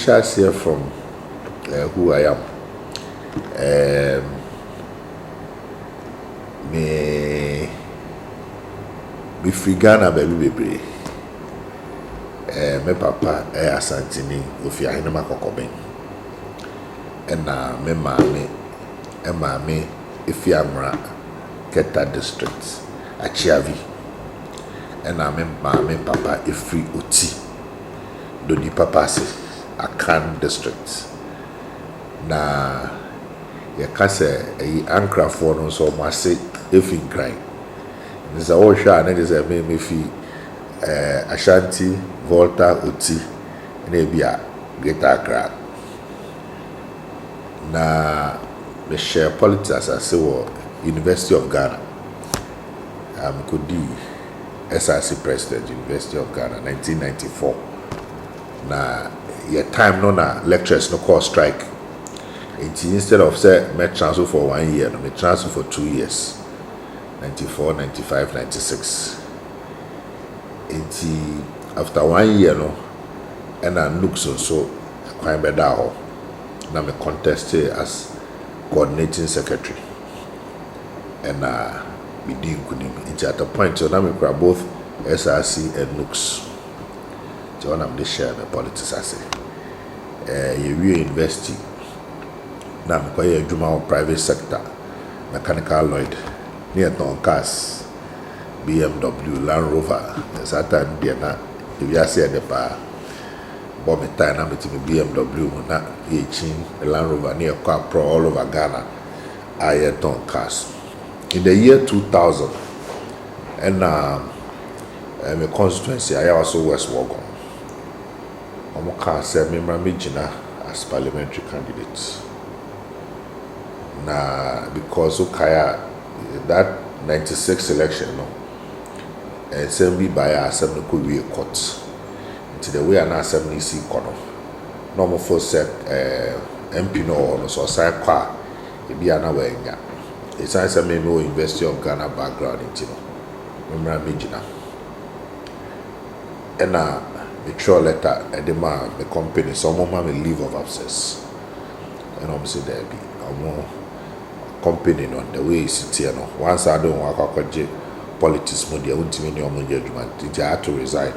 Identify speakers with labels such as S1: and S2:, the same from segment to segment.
S1: shots here from who I am. Me free Ghana baby. Me papa Asantini Ofi Ahinema Kokoben. And me mame Ifi Ankrah Keta district Achiavi. And me mame papa Ifi Oti Dodi papa se Akan district. Na yɛka sɛ Ankrah for no so mase efi nkran nisa wo hwɛ a na sɛ me fi Ashanti Volta Oti na bia Greater Accra na me share politics as wɔ University of Ghana kodi SRC president University of Ghana 1994 na your time no na lectures no call strike. Instead of say me transfer for 1 year, no, me transfer for 2 years. 94, 95, 96. After 1 year, no, and I look so quite better. Now me contested as coordinating secretary, and we did kunim. At the point, so now me grab both SRC and Nooks. So when I'm the share the politics, I say, you university. Na mkoye adwuma private sector mechanical lloyd near ton cars BMW Land Rover Satan dia na if you say the pa bo me time na me BMW na ye Land Rover near car pro all over Ghana I ton cars in the year 2000 and my constituency I also West Wogon omo car say me mra as parliamentary candidate. Na because Okaya that 96 election no and assembly by assembly could be a court into the way an assembly see kono normal for set MP no so side kwa e be an awenya it's answer me no University of Ghana background into no memra mejina and the throw letter at the man the company some of me leave of absence and I'm say there be company on the way sit here no once I don't work akwaje politics mo dia untimi ne omo je adwuma nti I had to resign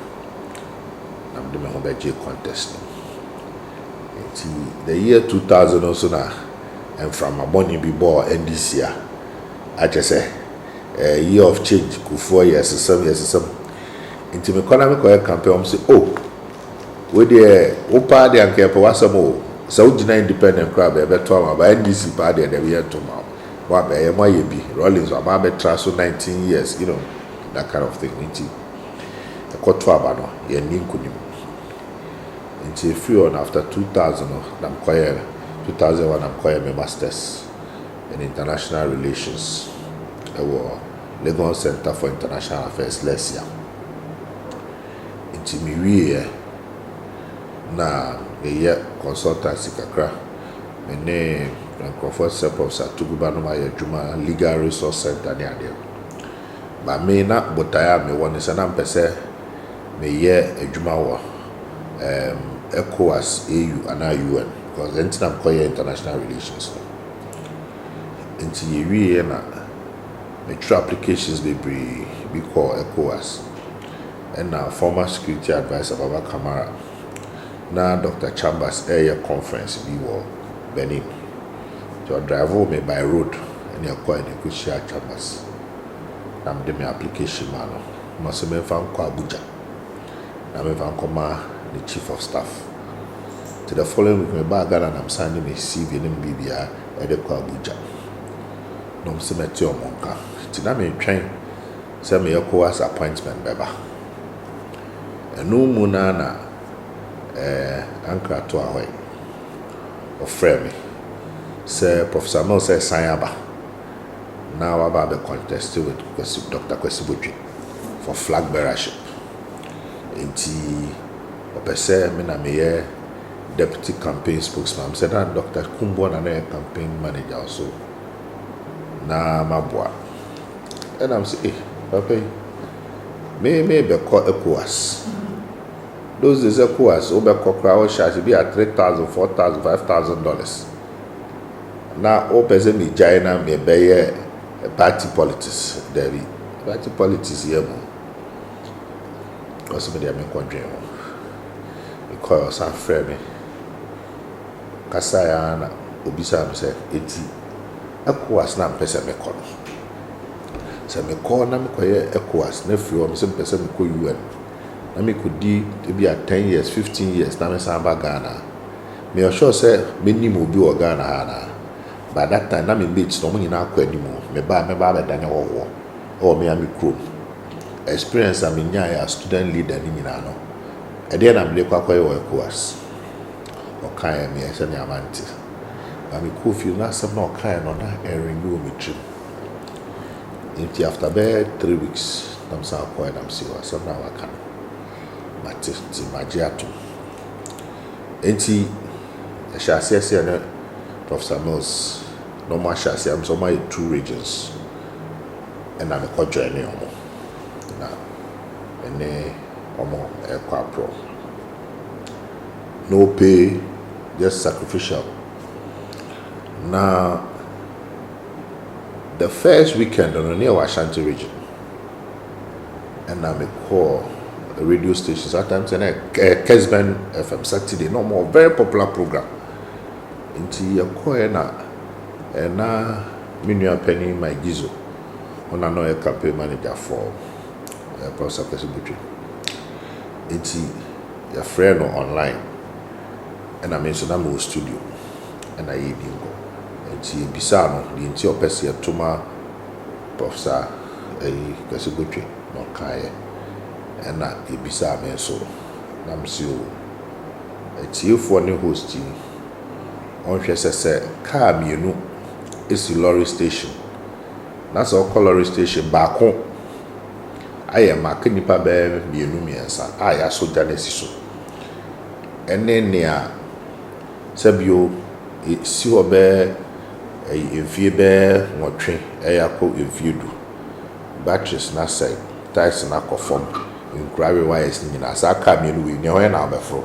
S1: I'm doing my beje contest the year 2000 also na and from aboni bi ball NDC I just say a year of change go 4 years 7 years into me economic campaign I'm say oh we dey opa dey anke po wasamo Saudi independent crowd be beto am ba NDC pa dey we to ma wa be e moye bi Rollins wa be traso 19 years you know that kind of thing nti e koto aba no ye ni nkunim nti free on after 2000 na mkoye 2001 na mkoye me masters in international relations e wo Lagos Center for International Affairs Lense nti mi wie na ye consultancy kakra me ne Ankrah support sa tuguba no ma ye dwuma legal resource center ne ade ba me na botaya me woni se na mpese me ye adwuma wo ECOWAS AU and UN because then I'm calling international relations nti ye wie na me try applications be call ECOWAS and now former security advisor Baba Kamara na Dr. Chambers area conference be wo Benin to drive me by road and you call the Kushia Chambers I'm doing my application man must me fan kwa Abuja na me fan koma the chief of staff to the following week me back and I'm signing a CV in Bibia at the kwa Abuja no mse meti omonka ti na me train say me ECOWAS appointment beba enu mu na Ankrah to ahoy ofre me say Professor Mel say Sanyaba now about the contest with Dr. Kwesibutri for flag bearership nti opese me na me deputy campaign spokesman said that Dr. Kumbo na campaign manager also na mabwa and I'm say papa me be call ECOWAS those days ECOWAS over crowd shares be at $3,000, $4,000, $5,000. Now all person me China me buy party politics. There be party politics here mo. Because me dey make country mo. Because Afriyie me kasaya na obisa me say eti ECOWAS na mpese me kono. Se me call na me koye ECOWAS na free me say mpese me ko UN. Na me could be at 10 years, 15 years na me samba Ghana. Me sure say me ni mo bi o Ghana ha na. By that time na me mates no mo nyina akọ animo. Me ba be dane wo. O me am krom. Experience am nya ya student leader ni nyina no. E dey na me kwa koye wo ECOWAS. O kan me say na amanti. Ba me ko feel na some no kan no na renew me trip. Until after about 3 weeks, I'm so quiet, I'm serious. So now I can. But it's magiato. Until I shall say, Professor Mills, no more shall say, I'm so my 2 regions. And I'm a co journey. Now, and a pro. No pay, just sacrificial. Now, the first weekend on the near Ashanti region, and I'm a call a radio station sometimes and a Kesben FM Saturday, no more very popular program. Into your corner and now Minya Penny my Gizo on a campaign manager for Professor Kesibutri. Into your friend online, and I mentioned I'm in studio and I bingo. Nti bisa no de nti opese etoma Professor Kesibutri no kae na ebisa me so na msio etiefo ne host onhwe sese car mienu esi lorry station na so lorry station baako aye maka nipa be mienu miensa aya soja na si so ene ne a sabio si obe efie be nwotwe yakọ efie du batteries na say tires na kofom inquiry wires ni na sa ka me no we ne ho na abefro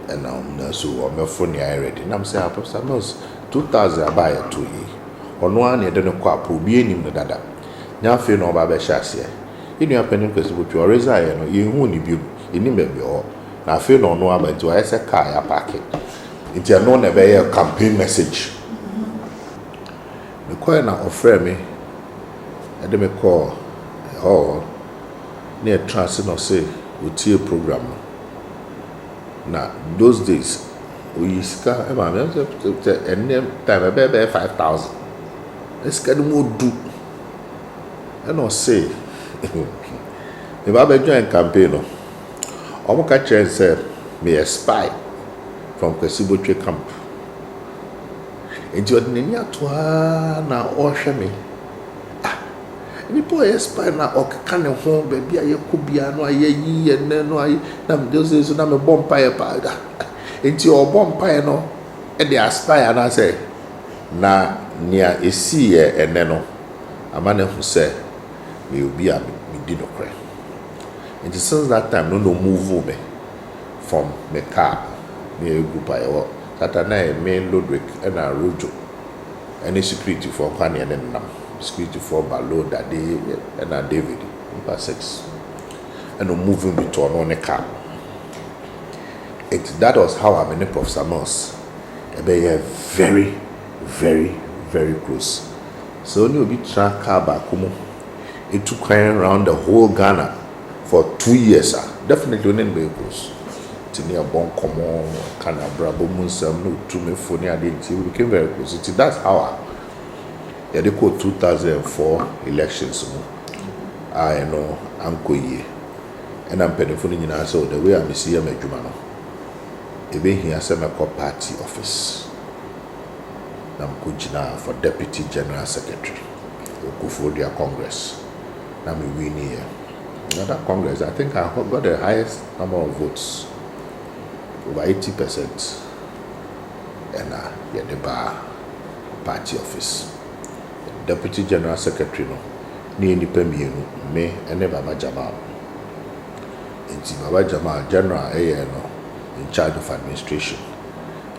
S1: and na so o mefro ni I ready na say Professor Mills 2000 abaya to yi ono an ye de no kwa po bi enim no dada nya afi no ba be hya ase inu apanim Kesibutri oreza ye no ye hu ni bi enim be o na afi no no aba to ese car ya park it's a known a campaign message. The coin offer me, and then me call hall near Transit or say with your program. Now, those days, we used to and then time I bear 5,000. Let's get more do. And I'll say, if I be join campaign, I'm going to catch and say, me a spy from Kesibutri camp. Into ordinary to na ohwe me. Ni boy spy na okaka ne ho baby aye kubia no aye yi ene no aye na me those so na me bomb pie pa. Into o bomb pie no e dey aspire na say na nia esi ye ene no amane hu say me obi a me di no kre. Into since that time no move me from me car me group ayo tata na main Lodrick and a Rojo any security for Kwani and then security for Balo that day and a David number 6 and moving between on a car. That was how I met Professor Mills. They are very, very, very close. So when you be track car back home, it took around the whole Ghana for 2 years. Definitely when very close. Near bon common kind of brabo munsam no to me for near identity we became very close. That's how I they called 2004 elections. I know Ankrah and I'm penny for the so the way I see him a Jumano. Even here some party office. I'm Kujina for Deputy General Secretary. For their Congress. I'm winning here. Another Congress, I think I got the highest number of votes. Over 80%, and the bar party office. Deputy General Secretary no, ni nipa mienu me ene Baba Jamal. nti Baba Jamal general no in charge of administration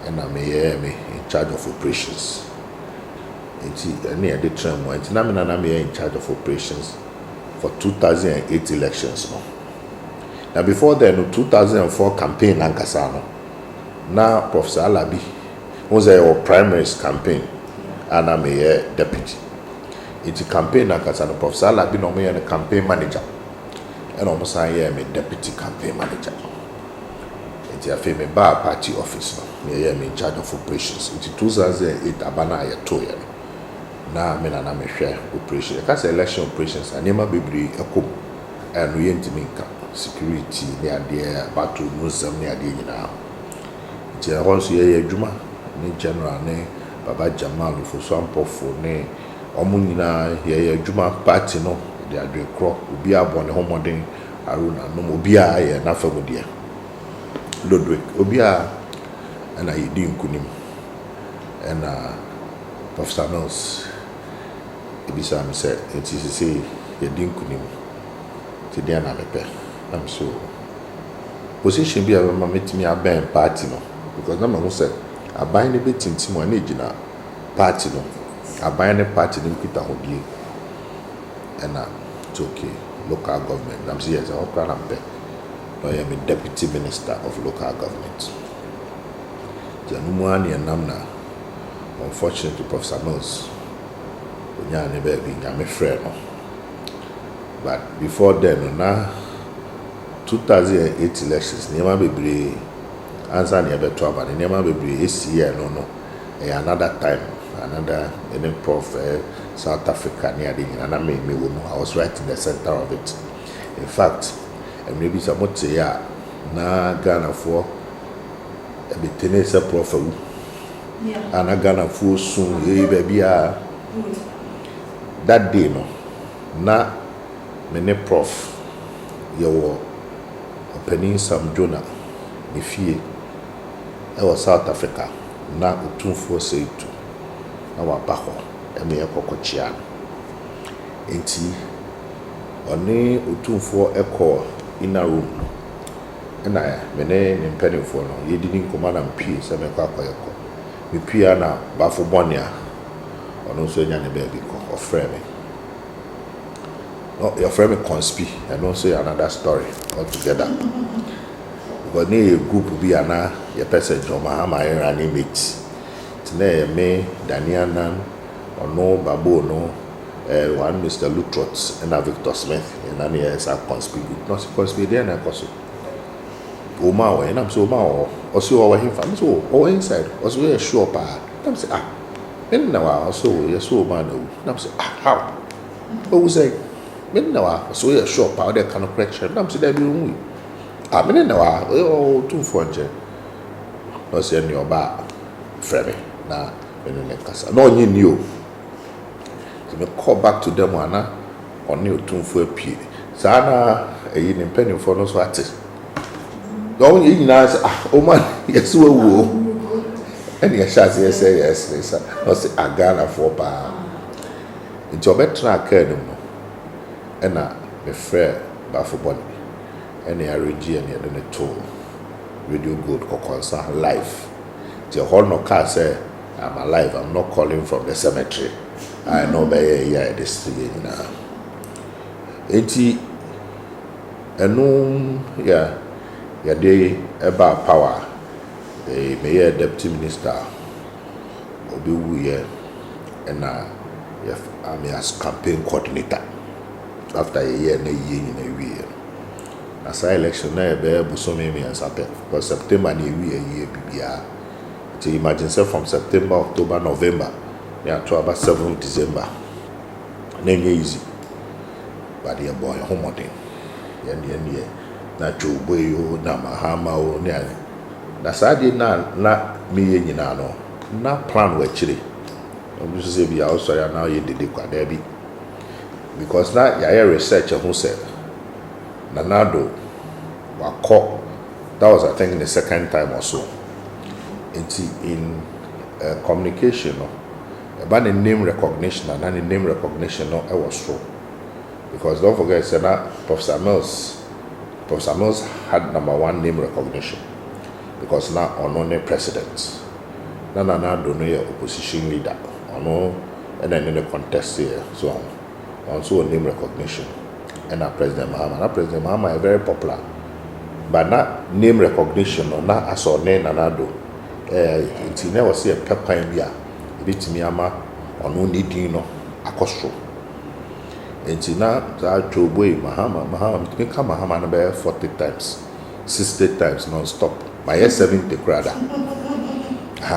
S1: and I'm in charge of operations. Nti any the term nti na me na me in charge of operations for 2008 elections no. Now before then 2004 campaign Ankrah no. Na Professor Alabi was a primaries campaign and I'm a deputy. It's a campaign Ankrah no Professor Alabi no me a campaign manager. And almost I am a deputy campaign manager. It's a famous bar party office. I am in charge of operations. It's 2008 Abana Ayatoya. Now I'm in an share operation. Because election operations and never be a cook and we intimate security near there, battle, Muslim near the now. It's a horse here, Juma, ne general, ne Baba Jamal for some for ne Omunina here, Juma party no. They are doing crop, be a born home modern Aruna, no Mobia, and Afriyie. Ludwig, Obia, and I didn't kunim. And Professor Mills, Ibisam said, it is to say, you didn't kunim. Today, I'm so. Position be a meet me a band party, no, because number one said, I buy a bit in Timon party, no, I buy a party in Peter Hobby. And it's okay, local government. I'm saying, I am a deputy minister of local government. Janumani and Namna, unfortunately, Professor Mills, I'm a friend. But before then, now 2008 elections, Nema Bibri answer near trouble, and Nema Bibri is here, no, another time, another any prof. South Africa near the and I made me know I was right in the center of it. In fact, and maybe some say yeah, na Ghana for a bit tennis prof. And I Ghana for soon, baby. That day, no, na many prof. You were opening some Jonah, if ye, I was South Africa, na utun for say to our baho. Me ekokochia enti oni otumfo eko inner room na me ne mpanimfo no yedidi nkomana mpie se me kwa akọ me pia na bafo bonia ono so nya ne baby ko ofre me no your friend me conspi and also another story altogether because ne group bi ana ye person joma ha ma era ni meet tine me Daniel no Babo no one Mr. Lutrot and Victor Smith and then yes I conspiracy not conspiracy and I cause Oma and I'm so ma also our him family so all inside also a sure pa I'm say men now also yes so man I'm say how oh say men now so a sure pa there kind of correction I'm say there be we men now oh 240 no say any oba frame na when you kasa no nyi ni o me call back to them wana oni otumfo apie sana eyi ne mpanimfo no so ate don yi nyina o man yes wo any chance yes no say agana for pa nti obetra aka no e na me frɛ bafo boni ene arrange ene de ne to radio good kokonsa live the whole no car say I'm alive, I'm not calling from the cemetery. I know by this thing now. Enti enu ya dey about power. The mayor deputy minister obi wuye and I'm as campaign coordinator after a year na year. As election na be busome me answer because September na year bibia. To imagine say from September, October, November, yeah, to about 7th December. Then easy. But the boy home thing. Yeah. Na chubo na mahama o ne. That's I did na me nyina no. Na plan we chire. I'm just say be also ya now you did kwa there be. Because na ya research who said Nanado wako. That was I think the second time or so. In communication, about the name recognition and the name recognition, I was true. Because don't forget, Professor Mills Professor Mills had number one name recognition because now on president. Now don't know opposition leader. And then in the contest here, so on. Also name recognition. And now President Mahama. Now President Mahama is very popular. But not name recognition or not as or name anado. It's never see a pepper in here. Bit me ama or no need akostro. And now that to boy Mahama me come Mahama number 40 times, 60 times non-stop. My 70 crowd.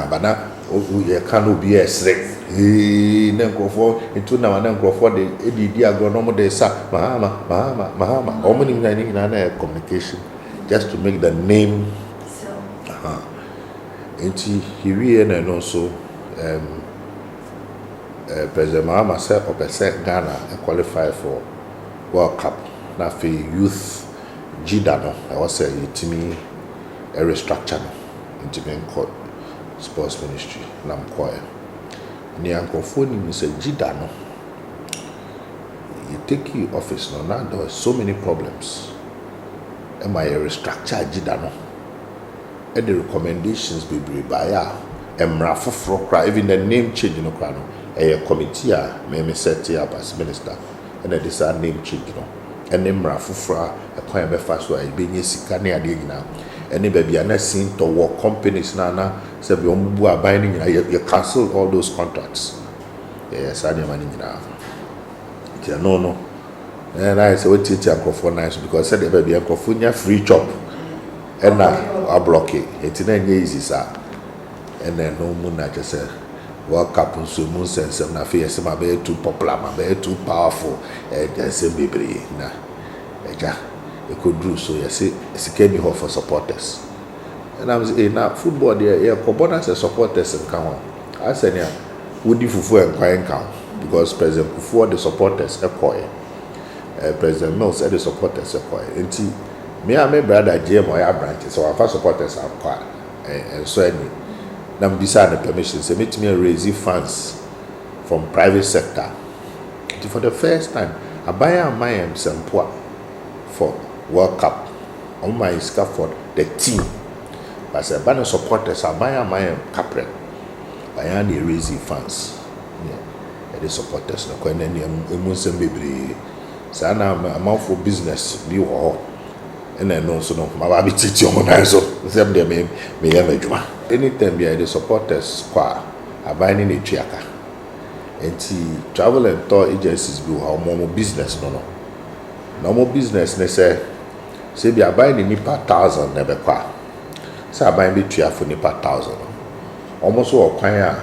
S1: But now we can't be a straight. Nenkrofo into na nenkrofo de edidi agronomo de sa Mahama how many na communication just to make the name into he and also President Mahama said opposite Ghana qualify for World Cup na for youth Jida no I was say itimi a restructure no into court sports ministry na mkoa ni Ankrah ni say Jida no you take your office no now there are so many problems am I restructure Jida no and the recommendations be by Emra Fofro even the name change no kra no a committee me set up as minister and this are name change no and Emra Fofro a kwan be fa so a be nye sika ne ade nyina any baby are not seen to work companies na say be ombu aban ni you cancel all those contracts yes I money nyina no and I say what teach Ankrah nice because said the baby Ankrah nya free chop and na a block it na easy sir and then no moon na just say World Cup so moon sense na fear say ma be too popular ma be too powerful and say baby na eja it could do so. Yes, it's came here for supporters. And I was now football there. Yeah, Kobona as supporters and come on. I said, yeah, Woody Fufu and Kwain count because President Kufu the supporters acquire. President Mills said the supporters acquire. And me and my brother Jim or branches, so our first supporters are acquire. And so any now beside the permission, say meet me raise funds from private sector. For the first time, I buy a my some poor for World Cup on my scaffold the team but say banner supporters are buy my captain by any raising funds the supporters no kwan any emunsem bebre sana amount for business bi wo and then also no ma ba bi titi o na so them dey me ya madwuma anytime be the supporters kwa abani na tuaka enti travel and tour agencies bi wo mo business no normal business ne say be aban ni nipa 1000 na be kwa say aban be tua for nipa 1000 almost o kwan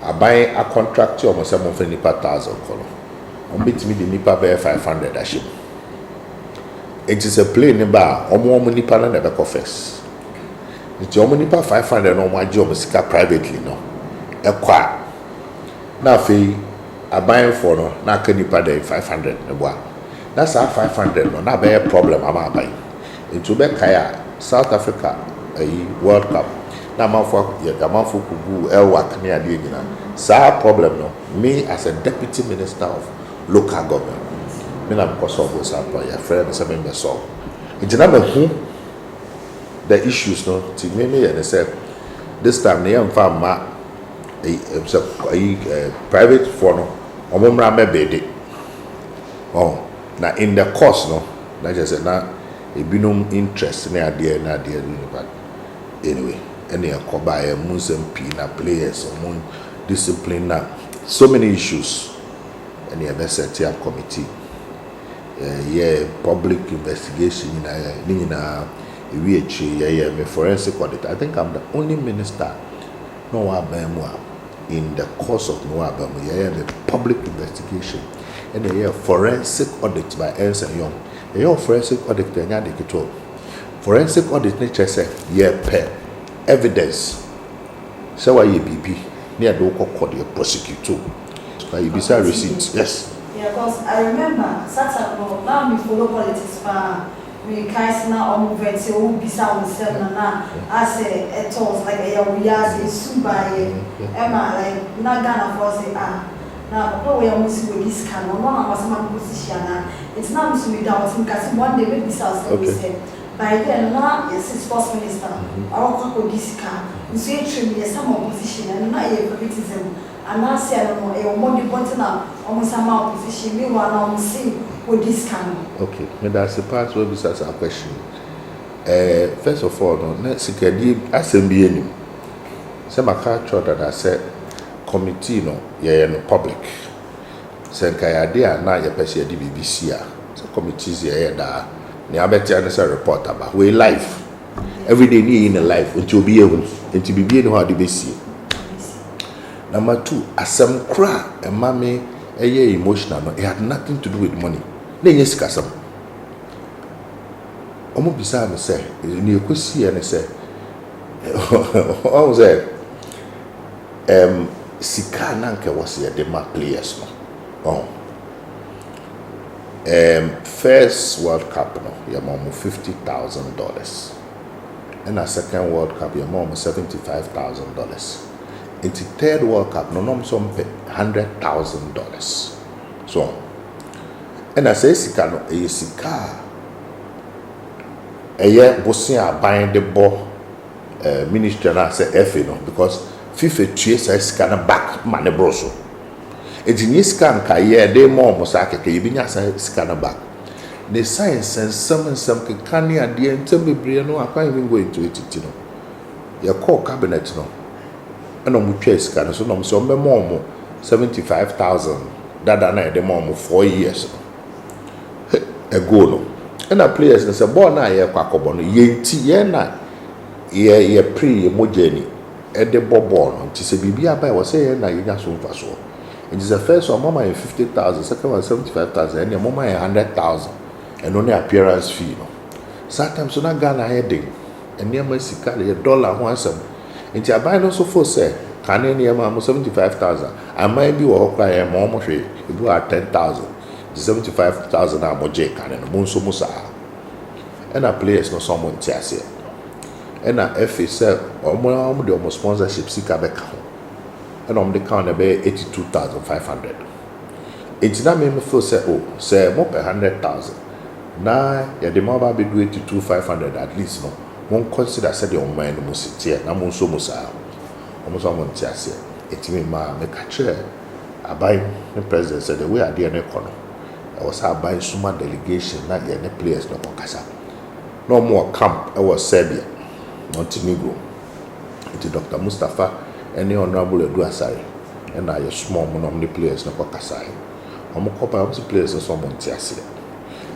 S1: aban a contract you almost am for nipa 1000 kono on betimi the nipa be 500 ashim it is a plane ba omo nipa na be ko first it omo nipa 500 no mo age omo sika privately no e kwa na fe aban for no na ka nipa de 500 ne boa that's our 500 no na be a problem am abai into be kaya South Africa World Cup na manfo kugu elwak ne ade nyina sa problem no me as a deputy minister of local government me na ko solve this problem ya friend say me solve it na me who the issues no ti me say this time na yam fa ma private for no omomra me bede oh na in the course no na just say na ebinum interest na ade but anyway any akoba e musem p na players on discipline na so many issues and the set a committee public investigation na we me forensic audit. I think I'm the only minister no abamwa in the course of no abamu the public investigation and a forensic audit by Ernst & Young. A forensic audit the forensic audit nature say evidence so why you BP near do call the prosecutor so you be receipt yes
S2: because I remember Saturday now me follow politics for we guys now on movement say who be sound na as it was like we are the suba Emma like na Ghana for say Now, papa we almost with this can no one was my position. It's not so without him because one day maybe sounds like say. By then, now yes, sports minister. Our couple this can. You see, trim yes, some opposition and not a criticism. And now say I don't know a more important almost some opposition. Me one almost see with this can.
S1: Okay, but that's the part where we start our question. First of all, no, let's get assembly. Some of that I said committee no, no public. Senka idea na ya pese di BBC a. So committees da. Ni abeti an say report about. We live. Every day ni in a live until be ehu. Until be no how di besi. Number 2, Ankrah and mame emotional no. It had nothing to do with money. Na nyesika sam. Omo bisa me say ni ekosi and say what was that? Sika nanke was here the mark players no. First World Cup no, your mom $50,000. And a second World Cup, your mom $75,000. In the third World Cup, no some $100,000. So, and I say sika no, sika. Bosia buying the ball. Ministry na say FA no because FIFA tue say scan back money broso enti scan ka ye dey more mo sa keke yibinya say scan back the science and some can ya dey ntem bebre no I can't even go into it no your call cabinet no and on tue scan so no so be more 75,000 dada na dey more 4 years ago no and the players say ball na ye kwakobo no yenti ye na ye pre mo journey e de bobo no ti se bibia ba we say na yenya so mfa so it is the first one mama 50,000 second one 75,000 and your mama 100,000 and only appearance fee no sometimes so na Ghana heading and near my sika the dollar ho asem nti abai no so for say kan any am 75,000 I might be wo kwa e mo mo hwe e bu 10,000 75,000 na mo je kan no mo so mo sa and a players no someone tiase and a FA said almost sponsorship sika beka ho and the count be 82,500. It's that made me feel say oh say more per 100,000 na ya the mobile be do 82,500 at least no one consider say the on mind mo sit na mo so mo sa almost one tiase etimi ma make a chair abai the president said the way I dey na kono I was abai suma delegation na the players no kasa no more camp I was Serbia Montenegro. It's Dr. Mustafa and the Honorable Edu Asare. And I small many players na kwa Kasai. I'm a players so Montiasi.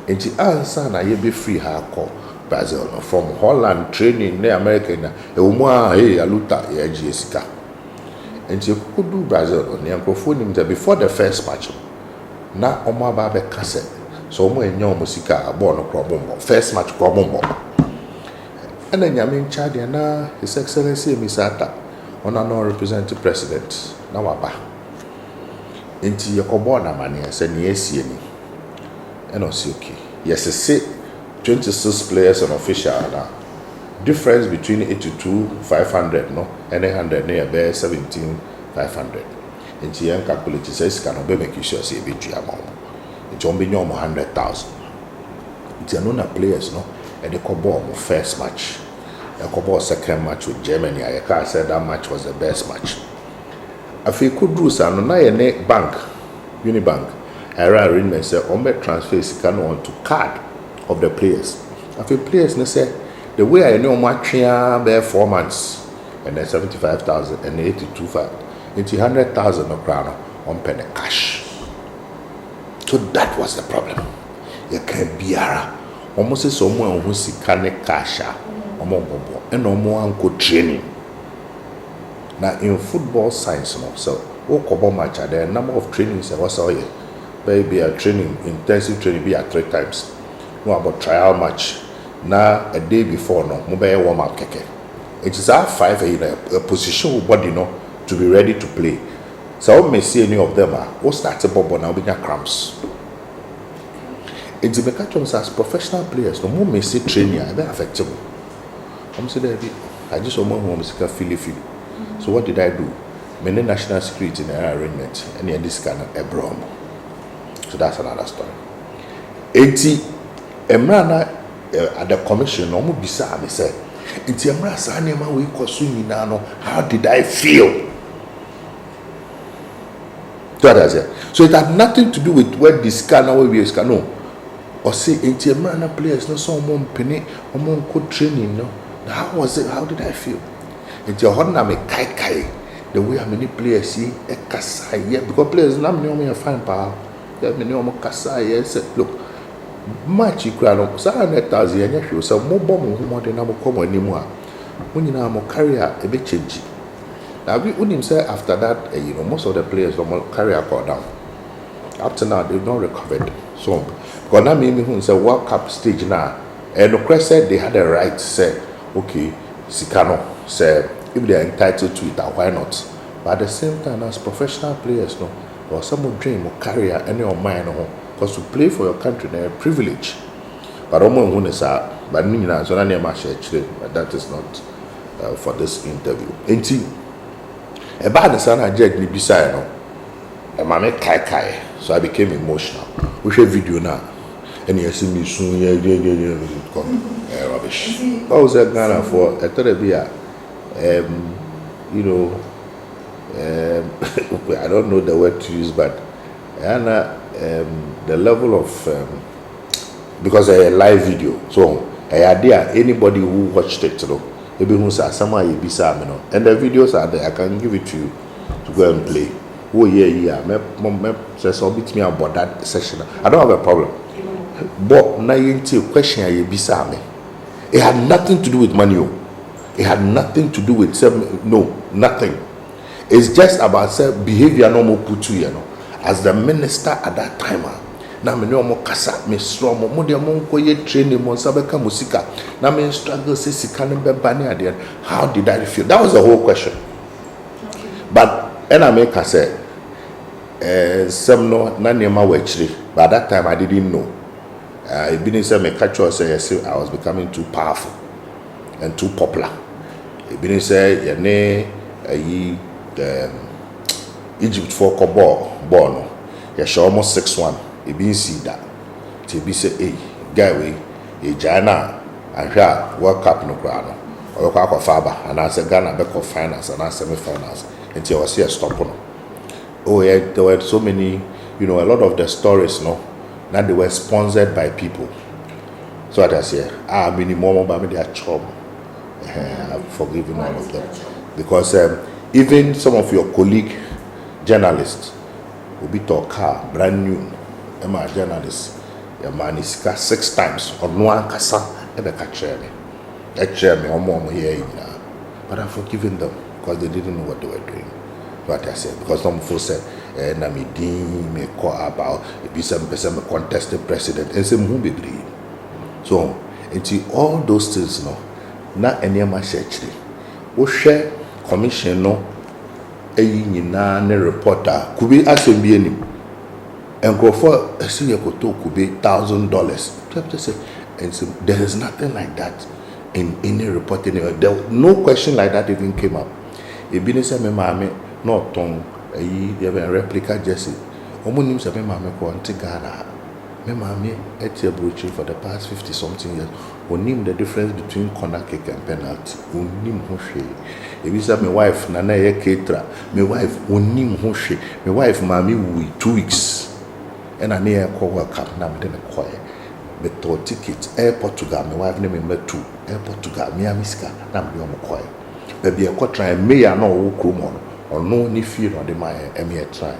S1: And the answer na ye be free ha call Brazil from Holland training in America na e umwa aluta ye GSK. And you could do Brazil on the microphone before the first match. Na omo ba be kase. So omo enyo musika ball no problem. First match problem. And then Yamin Chad na His Excellency Misata Honorable Representative President na waba. Inti yakobo na mani say ni esie ni. And okay. Yes, say 26 players and official now. Difference between 82,500 no and 100 near be 17,500. Inti yan calculate says can be make sure say be tu amount. Inti on be nyom 100,000. Inti no na players no and the Cobol first match. The Cobol second match with Germany. I can't say that match was the best match. I feel could do some na ye bank, Unibank. I arrangement say on transfer can on to card of the players. I feel players they say the way I know match be 4 months and then 75,000 and 82,500 into 100,000 of crown on penny cash. So that was the problem. You can't be almost someone who see can cash and no more training. Now in football science, so what match there are number of trainings and what's all here. Maybe a training, intensive training be at 3 times. No about trial match. Now a day before no mobile warm up keke. It is our 5 in a position body no to be ready to play. So I may see any of them who start a bubble now with cramps. It's the catch as professional players, no more may say training are very affectable. I'm saying I just want to feel. So what did I do? many national security in an arrangement and this kind of a brom. So that's another story. 80 Emrana at the commission almost beside me said, it's Emra Sanema we consume nano. How did I feel? So it had nothing to do with where this can or we can know. Or say into Emrana players no someone penny or more good training. No, how was it? How did I feel? It's your honor me kai. The way how many players see a kasai, yeah, because players now me a fine power. Yeah, me no more kasai, yes. Look, match you crown up, so I net as the energy, so more bomb who want to now come anymore. When you know more career a bit change. Now we wouldn't say after that, you know, most of the players from career go down. Up to now, they've not recovered. So, because now me who say World Cup stage now, and the said they had a right to say, okay, Sikano say. If they are entitled to it, why not? But at the same time, as professional players, no, or someone dream or career any of mine, no, because to play for your country, they're a privilege. But but that is not for this interview. Until a bad son, I jagged me beside no, a mammy kai, so I became emotional. We share video now, and you see me soon, rubbish. I was a Ghana for a Terabia. You know, I don't know the word to use, but the level of because a live video, so I idea anybody who watched it, you know, maybe who saw someone you be no, and the videos are there. I can give it to you to go and play. Oh yeah, me says so beat me about that session. I don't have a problem, but now you question you be me. It had nothing to do with money. It had nothing to do with nothing. It's just about behavior no more put you know. As the minister at that time, now me no more kasa me strong mo de mo ko ye training mo sabeka musika. Now me struggle say sika no be bani at the end. How did I feel? That was the whole question. Okay. But and I make say some no na nema we chiri. But at that time I didn't know. It didn't say me catch us say I was becoming too powerful and too popular. It didn't say your name Egypt for ball no. You show almost 6-1. It been see that. To be say, hey, guy we Jana and World Cup no crown. Or you Faba and I said Ghana back of finals and I semi-finals until I was here stop no. Oh yeah, there were so many, you know, a lot of the stories no that they were sponsored by people. So I say, minimum by me their job. I've forgiven all of them because even some of your colleague journalists will be talk car brand new. My journalist, your man is 6 times or no one kasa ever catch me. Or more here, but I've forgiven them because they didn't know what they were doing. What I said because some folks said, "Namidi me call about be some person contested president and some who be agree." So into all those things, no. Na enema shechiri wo hwe commission no eyi nyina ne reporter kubi asem enim Ankrah for see ekoto kubi $1,000 just say and so there is nothing like that in any reporting. There no question like that even came up. E bi ne say me maame no ton eyi replica jersey omo nim say me maame ko anti Ghana me maame eti abrochi for the past 50 something years. Onim the difference between corner kick and penalty. Onim ho hwe. If you say my wife nana ye ketra, my wife onim ho hwe. My wife mami we 2 weeks. And I near call World Cup na me dey quiet. Me to ticket airport to go. My wife name me 2 airport to go. Me amiska na me dey quiet. Baby e ko try me ya no wo krom or no ni feel on the my me try.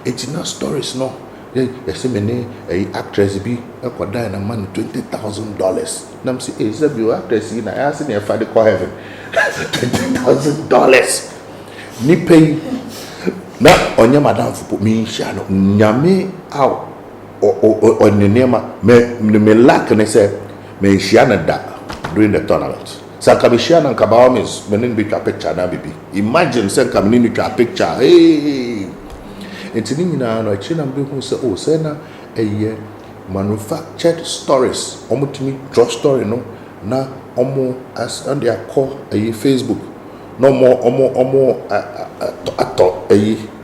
S1: It's not stories no. Yes, many actress be a quadrille and money $20,000. Nam say, is that your actress in I asked me if I call heaven $20,000. Ni pay na onya madam for me shano nyame out or nema me lack and say me shiana da during the tournament. Sakabishiana and Kabaomis meaning be a picture na baby. Imagine say coming into a picture. Hey. It's in no chin and who say, oh, Sena a year manufactured stories. Almost to me, draw story, no, na almost as on their call a Facebook. no more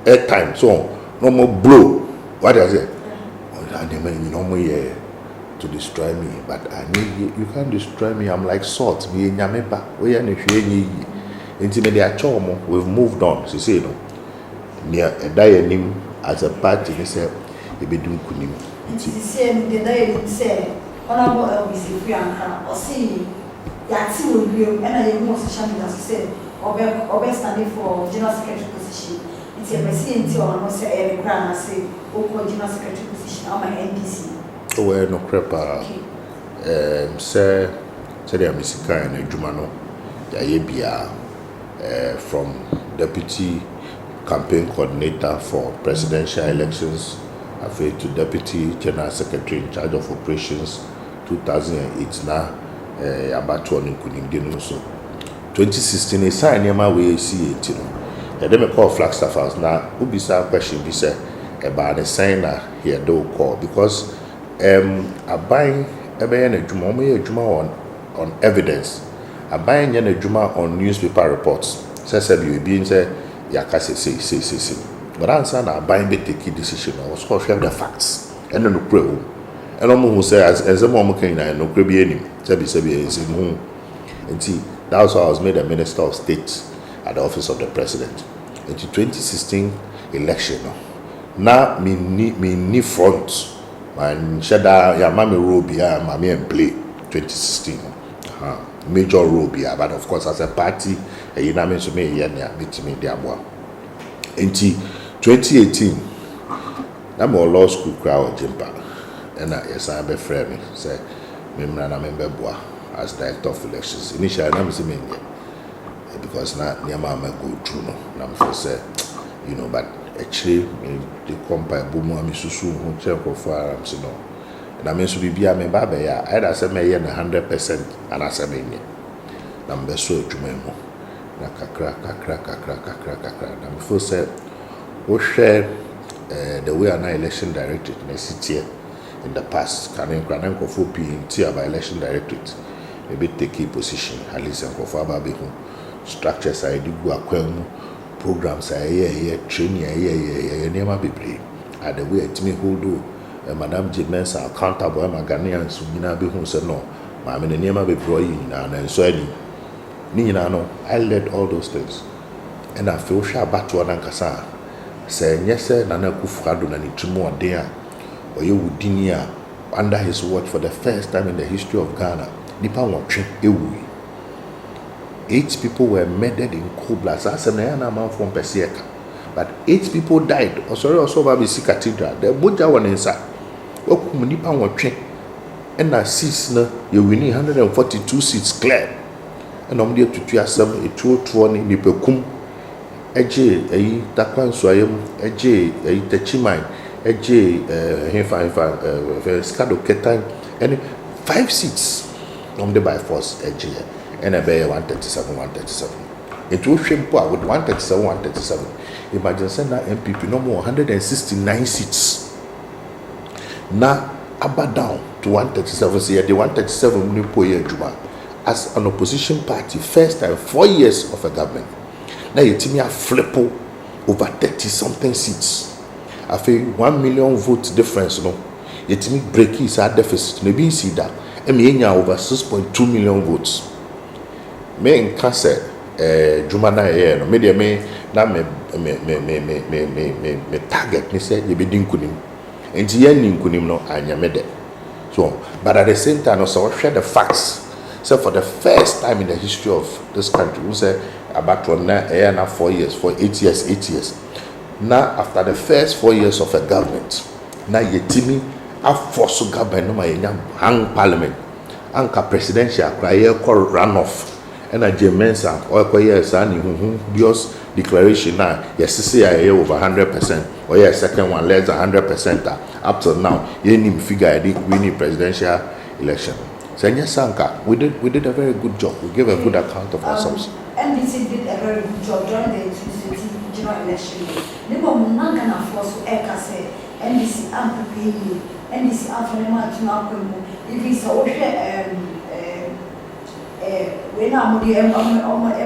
S1: airtime so no more blow what I say and the man no more to destroy me but I need you can't destroy me I'm like salt me nyameba we are we've moved on so say no near a dianim as a party they say e be dum kunim
S2: nti say the dianim say honorable Elvis Afriyie Ankrah or see yati will be and I know social media say obe standing for general secretary position nti e see nti o no say e kra na say o general secretary position on my NDC
S1: oh no crepa say the misika na adwuma no ya ye bia from deputy campaign coordinator for presidential elections Afriyie to deputy general secretary in charge of operations 2008 na about one in so 2016 sign nyama we see it no they me call Flagstaff House na ubisa question be say about the sign na here do call because aban ebe na adwuma mo ye adwuma on evidence aban ye na adwuma on newspaper reports say be say yakase say but answer na aban be take decision was called share the facts and no pray and who say as a mom can no pray be any say mu nti that's why I was made a minister of state at the office of the president in 2016 election na me ni front man shada ya mama role bia mama and play 2016 major role bia but of course as a party you na me so me here na bitimi dia boa nti 2018 na mo law school crowd jimpa and yes I be friend me say me na member boa as director of elections initially na me say me because na mama go through no na me say you know but actually the compare boom am susu ho check of am so no na me so bibia me ba be ya either say me ye 100% and as me nye na me so adwuma mu na kakra na me feel say we share the way an election directorate na city in the past can Ankrah for PNT by election directorate maybe take a position at least for aba be who structures I do go akwam programs here training here nema bebre at the way it me hold madam Jimenez accountable Ghanaians nyina be who say no ma me nema bebre na so ani ni nyina no I led all those things and I feel sure battle na nkasa say nyese na Akufo-Addo na nitimo ode a oye wudini a under his watch for the first time in the history of Ghana nipa wotwe ewu 8 people were murdered in cold blood. That's a man from Pesieka. But 8 people died. Also Babisi Cathedral. The Boja one inside. Nipa wotwe and na seats na you winning 142 seats clear. And I'm there to 27 202 ni nipekum eje eyi takwan soyem eje eyi techimai eje hefa skado ketan and 5 seats on the by force eje and a bay 137 it will shape with 137 imagine send that MPP no more 169 seats now about down to 137 so the 137 new poye juma as an opposition party first time 4 years of a government now you tell me a flip over 30 something seats I feel 1 million votes difference no you tell me break is a deficit maybe see that and me over 6.2 million votes me in cancer juma na ye no me de me na me target me say you be din kunim enti ye nin kunim no anya me de so but at the same time also share the facts so for the first time in the history of this country we say about na 4 years for 8 years now after the first 4 years of a government now yetimi a force government no ma hang parliament anka presidential cry call runoff and a Jemensa or years and Dios declaration now yes say over 100% or yes second one less than 100% up to now you need figure the winning presidential election so yes Ankrah we did a very good job we gave a good account of ourselves
S2: NDC did a very good job during the 2020 general election nebo munanga na force eka say NDC ampepe NDC afonema tuna kwemu if is we na mo di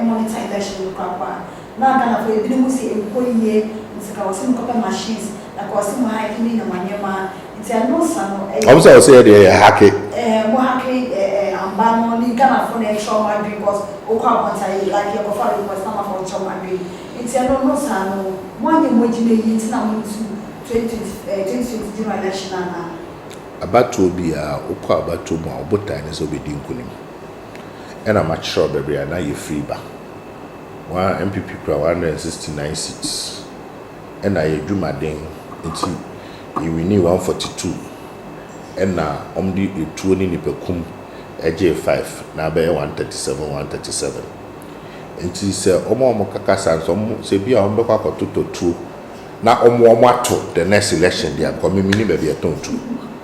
S2: monitor election kwa na kana for ebi mu si enkoyie nsika wose mkopa machines na kwa wose mo hacking na manyema nti ano sano
S1: I'm say dey hack
S2: mo hacking amba no ni kana for na trauma because o kwa bontai like your for request na for trauma nti ano no sano mo anye mo gine yi nti na mo 2020 election na
S1: abatu bi a ukwa abatu mu obotan ne so be di nkunim ena ma sure baby na ye free ba one MPP pra 169 seats ena ye dwumaden nti ye wini 142 ena omdi etuo ni nipakum eje 5 na be 137 nti se omo kakasa se bia ombe kwa kototo tuo na omo ato the next election there because me ni baby etontu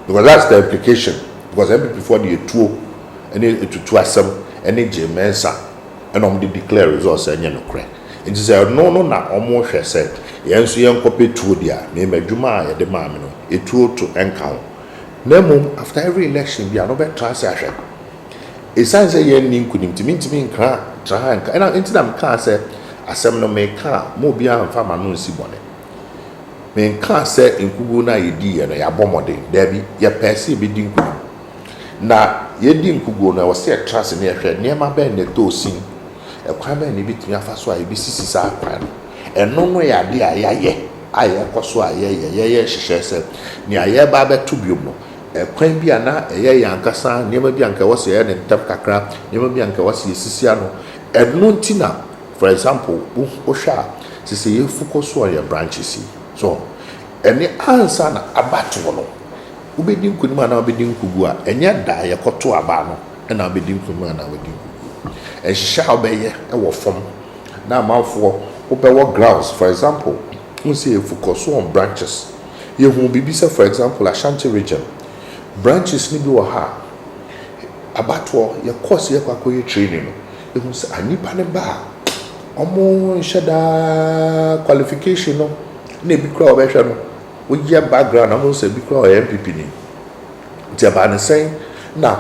S1: because that's the implication because MPP before the etuo ene etutu asem ene je mensa ene de declare results enye no kre it is no na omo hwe se yenso yenkope tuo dia me madwuma a ye de ma me no etuo to enka ho na mum after every election bia no be transfer ahwe esan se ye ni nkunim timi nkra tra nka ena enti na mka se asem no me ka mo bia mfa ma no nsi bone me nka se nkugu na yedi ye no ya bomode da bi ye pese bi di nkugu na yedi nkugu na wo se trust ne hwe niema be ne tosin ekwa be ne bitumi afa so a bi sisi sa akwa no eno no ya de ayaye aye koso ayeye yeye hyehyɛ se ni aye ba be to biom no ekwan bi ana eye yankasa niema bi anka wo se ye ne ntap kakra niema bi anka wo se sisi ano eno ntina for example wo hwa sisi ye focus on your branches so eni answer na abato no ubedi nkunim ana ubedi nkugu a enya da ye koto aba no na ubedi nkunim ana ubedi nkugu ehihya obeye e wo fom na amafo obewo grounds for example we say focus on branches ye hu bibisa for example Ashanti region branches ni bi wo ha abato ye course ye kwakoye training no ye hu say anipa ne ba omo nheda qualification no na bi kra obehwe no we get background I'm say bi kra MPP ni ti aba ne say na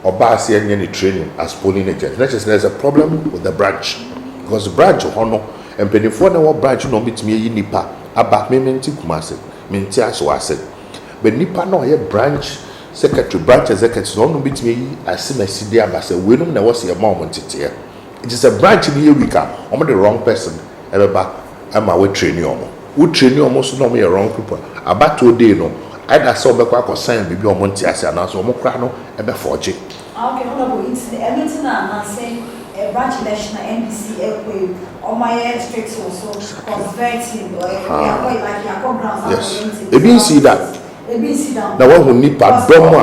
S1: oba ase enye ni training as polling agent there's a problem with the branch because the branch hono empedifo na wo branch no bitimi yi nipa aba mementi kumase menti aso ase but nipa no ye branch secretary branch executive no bitimi yi asimasi dia aba say we no na wo se ma omontete it is a branch ni ye wika omo the wrong person ebeba ama we train omo we train omo so no me wrong people abato dey no either so be kwa sign bibi omo nti ase ana so omo kra no ebe forge
S2: okay honorable it's anything na say branch election NBC ekwe omaye strict so converting like yakọ grounds
S1: yes ebi see that na one who need pardon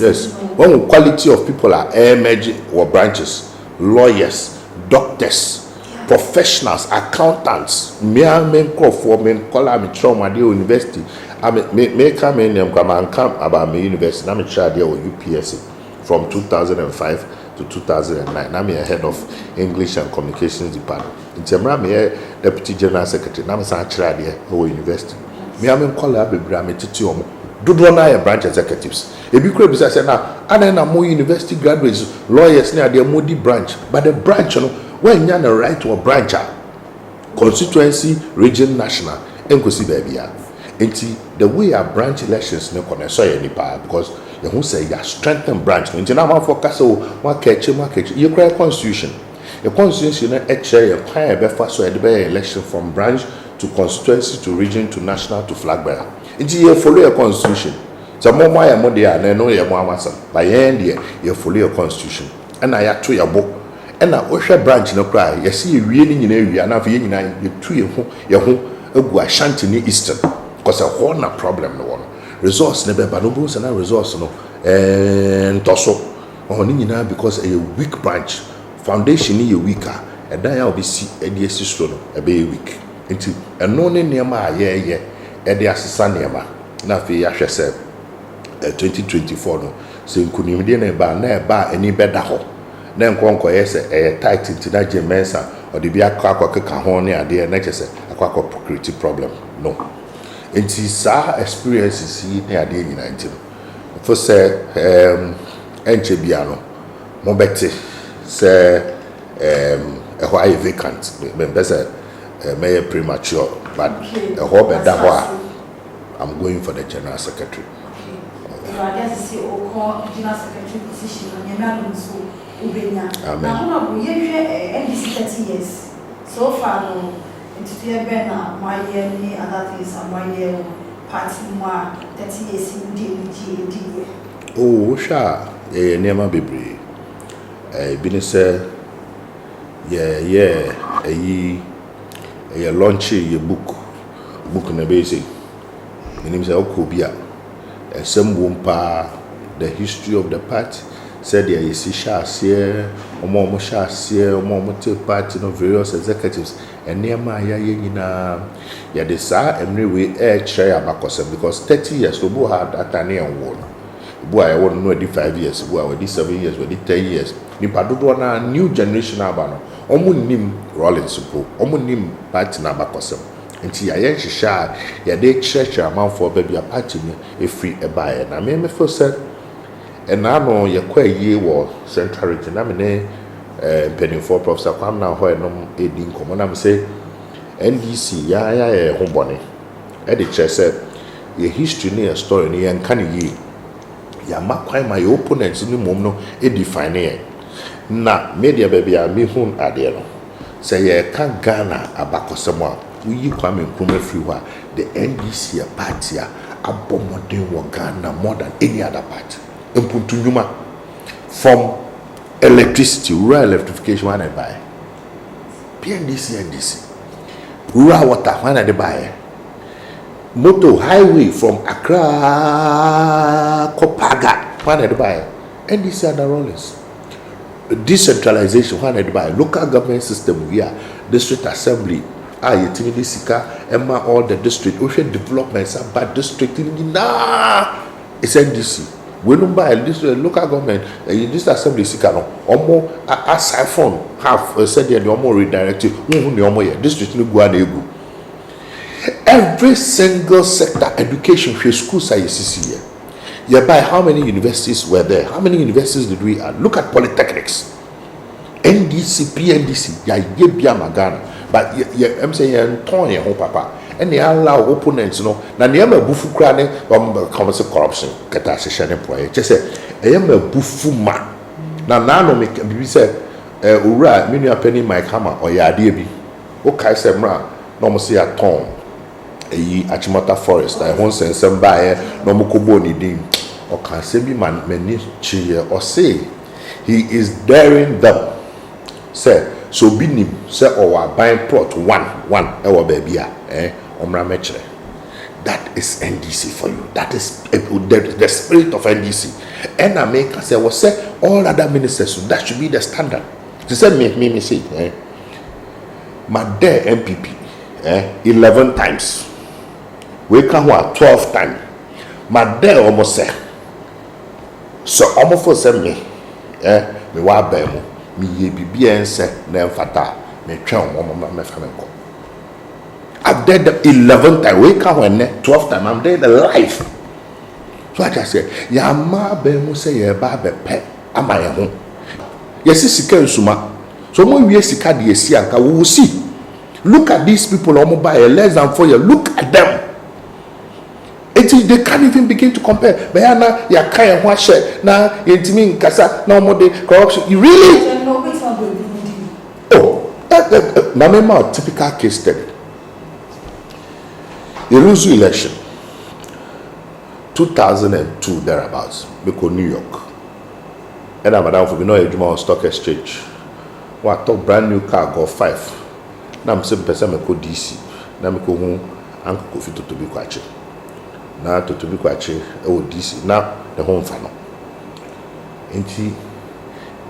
S1: yes one quality of people are emerging or branches lawyers doctors professionals accountants men call for men call am trauma dey university me come in am come about me university na me try there with UPSC from 2005 to 2009 na me head of English and Communications department intemra me deputy general secretary na me san try there with university me am call am bebra me titi omo dodo na ya branch executives ebi kura bi say na ana na mo university graduates lawyers na there modi branch but the branch no when you na right to a branch constituency region national enkosi babia enti the way our branch elections no connect so nipa because you who say you strengthen branch enti na ma focus o wa catch you cry constitution the constitution na eche your plan be fa so e be election from branch to constituency to region to national to flag bearer enti you follow your constitution so mo ya mo dey na no ye mo amasa by end there you follow your constitution and ya to your book ena ohwe branch no kra yesi ewie ni nyina ewie na fa ye nyina yetu ye ho egu Ashanti ni Eastern because a whole na problem no one resource ne be ba no bo na resource no ntoso oni nyina because a weak branch foundation ni ye weaker edan ya obisi edi esistro no e be weak enti eno ne niam a ye edi asesa niam na fa ya hwese 2024 no se nkunimde na ba eni beda ho na nkonko yese tight ntina je mensa o de bia akwa ho ne ade na chese akwa procurity problem no enti sa experiences yi ne ade nyina enti for say enche bia no Mobeti say a why vacant. Remember say may premature, but a hope at that I'm going for the general secretary.
S2: Okay. I guess see general secretary position on your man so Ubenya. Now we have NDC 30 years. So far no into the Bena, my year ni other things and my year party more 30 years in DG.
S1: Oh, sure. Never be brave. Been say, a launch your book na basic. My name is Okobia. Some wumpa the history of the party. Said there is here, or more here, or more party of various executives, and near my ya the sa every way air chair because 30 years to go hard at an air wall. Boy, I want to know 5 years, boy, 7 years, 10 years. Nipa dodo na new generation abano. Omo nim Rollins po. Omo nim party na bakosem. Nti ya yen hihya ya de church amanfo baby a party ni efri ebae na me feel say na no ye kwa yie wo central region na me ne penifo professor kwam na ho enom edi nkomo na me say NDC ya ho bone e de che say ye history ni a story ni yan kan yi ya makwan my opponents ni mom no e define ye na media baby a me hun ade no say ye kan Ghana abakosem a we Kwame Nkrumah free wa the NDC party abomodin wo Ghana more than any other party impuntunyuma from electricity rural electrification when I buy PNDC NDC rural water when I buy motor highway from Ankrah Kopaga when I buy NDC and the Rollins decentralization when I buy local government system via district assembly yetimi sika emma all the district ocean developments about district na it's NDC we no buy this local government this assembly sika no omo aside from half said the omo redirected who ne omo ye district no go na egu every single sector education schools are CC here by how many universities were there, how many universities did we add? Look at polytechnics NDC PNDC ya yebia magana but I'm saying Tony home papa and they allow opponents na near bufu kra ne comes corruption kata session employee just say I am a bufu ma na no make be say ura me nua penny Mike Hammer or ya ade bi o kai say mra no mo say aton eyi Achimota forest I won sensem bae no mo kobo ni din o kan say bi man mani chi or say he is daring them say so binim say our buying plot one our baby omra mechere that is NDC for you that is the spirit of NDC and America say was say all other ministers so that should be the standard to say me say my dear MPP 11 times we can 12 times my dear almost say so almost for say me me wa ba mu me ye bibia ense na mfata me twa me fa me ko I've done the 11th time we can when 12th time I'm there the life so I just say ya ma ba mu say ye ba be pe ama ye ho yes sika nsuma so mo wie sika de esi anka we will see look at these people omo buy less than 4 years look at them they can't even begin to compare. Bayana ya kaya ho ahye na yentimi nkasa na omo de corruption. You really? Oh, my typical case study. The lose election 2002 thereabouts because New York. And I'm down for no stock exchange. What talk brand new car go 5. Now I'm 7% me ko DC. Now me ko hu Ankrah Kofi to be kwache. Na to be kwache DC na the home fano enti